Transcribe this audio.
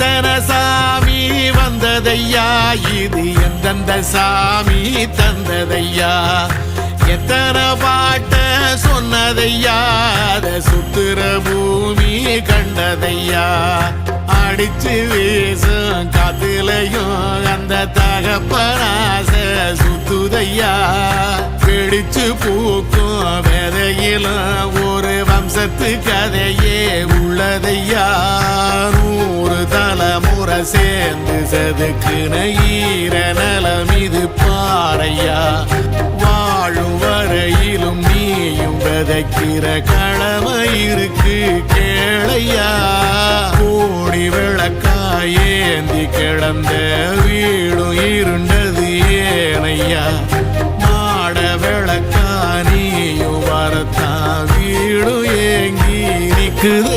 எத்தனை சாமி வந்ததையா, இது எந்தெந்த சாமி தந்ததையா, எத்தனை பாட்ட சொன்னதையா, அத சுத்துற பூமி கண்டதையா, அடிச்சு வீசும் காத்துலையும் அந்த தகப்பனாச சுத்துதையா, பிடிச்சு பூக்கும் விதையிலும் ஒரு வம்சத்து கதையே உள்ளதையா, 100 தலைமுறை சேர்ந்து செதுக்குன ஈர நலம் இது பாறையா, வாழும் வரையிலும் நீயும் விதைக்கிற கடமை இருக்கு கேளையா, கோடி விளக்காயேந்தி கிடந்த வீடும் இருண்டது ஏனையா, மாட விளக்கா நீயும் வரத்தான் வீடும் ஏங்கி நிக்குது